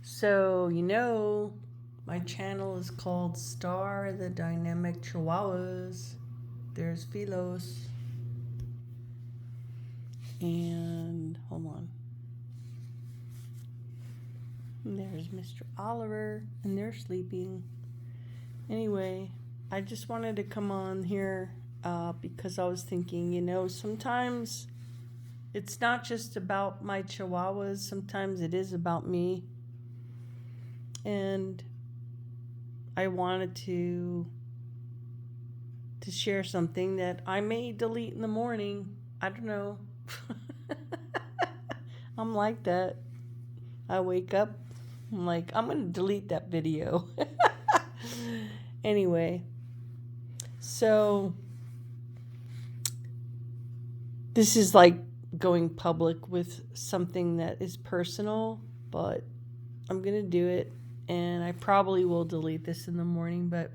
So, my channel is called Star the Dynamic Chihuahuas. There's Philos. And hold on. And there's Mr. Oliver, and they're sleeping. Anyway, I just wanted to come on here because I was thinking, sometimes it's not just about my chihuahuas. Sometimes it is about me. And I wanted to share something that I may delete in the morning. I don't know. I'm like that. I wake up, I'm like, I'm going to delete that video. Anyway, so this is like going public with something that is personal, but I'm going to do it. And I probably will delete this in the morning, but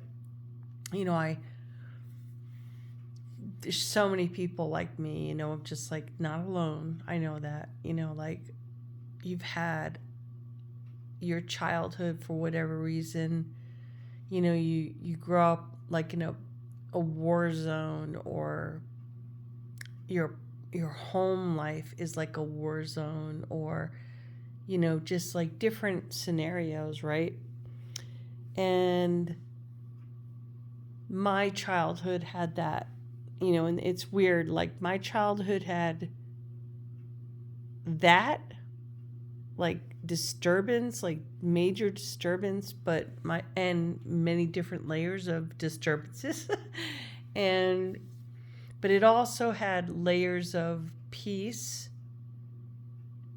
there's so many people like me, I'm just like not alone. I know that, like you've had your childhood for whatever reason, you grow up like in a war zone, or your home life is like a war zone, or just like different scenarios, right? And my childhood had that, and it's weird, like my childhood had that, like disturbance, like major disturbance, but many different layers of disturbances. But it also had layers of peace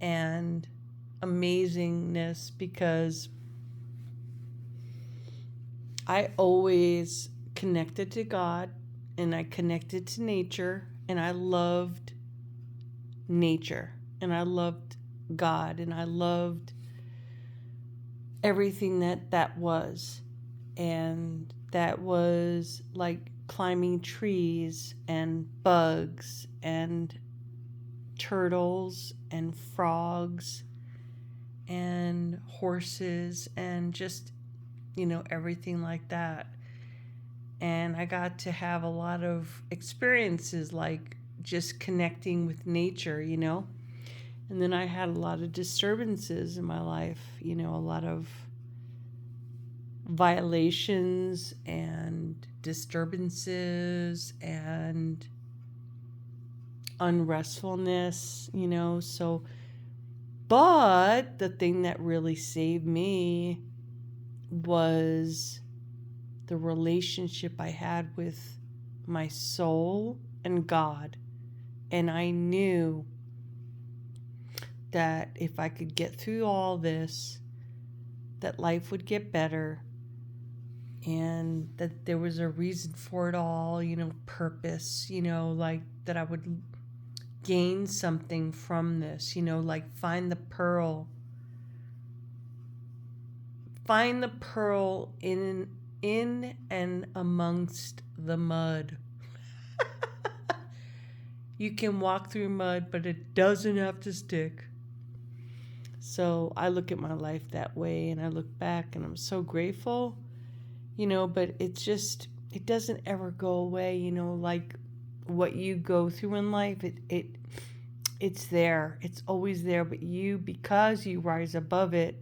and amazingness, because I always connected to God, and I connected to nature, and I loved nature, and I loved God, and I loved everything that was. And that was like climbing trees and bugs and turtles and frogs and horses and just, everything like that. And I got to have a lot of experiences, like just connecting with nature, And then I had a lot of disturbances in my life, a lot of violations and disturbances and unrestfulness, So, but the thing that really saved me was the relationship I had with my soul and God. And I knew that if I could get through all this, that life would get better, and that there was a reason for it all, purpose, like that I would gain something from this, like find the pearl in and amongst the mud. You can walk through mud, but it doesn't have to stick. So I look at my life that way, and I look back, and I'm so grateful, but it's just, it doesn't ever go away, like what you go through in life, it's there. It's always there, but because you rise above it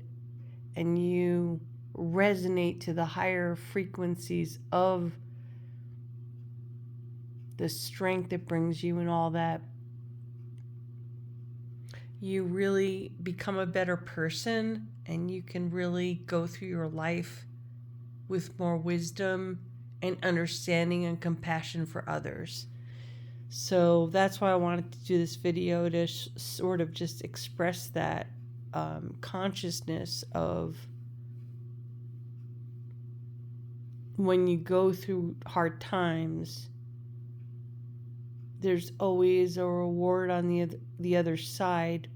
and you resonate to the higher frequencies of the strength it brings you and all that, you really become a better person, and you can really go through your life with more wisdom and understanding and compassion for others. So that's why I wanted to do this video, to sort of just express that consciousness of when you go through hard times, there's always a reward on the other side.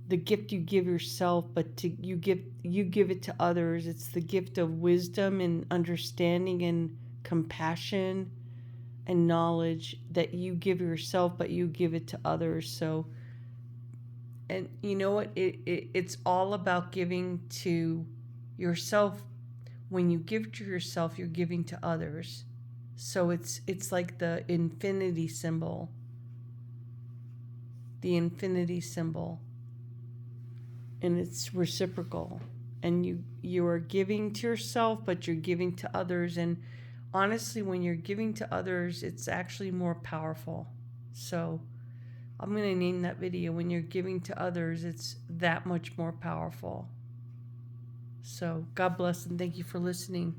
The gift you give yourself, but you give it to others. It's the gift of wisdom and understanding and compassion and knowledge that you give yourself, but you give it to others. So And you know what? It's all about giving to yourself. When you give to yourself, you're giving to others. So it's like the infinity symbol. The infinity symbol. And it's reciprocal. And you are giving to yourself, but you're giving to others. And honestly, when you're giving to others, it's actually more powerful. So I'm going to name that video, when you're giving to others, it's that much more powerful. So God bless and thank you for listening.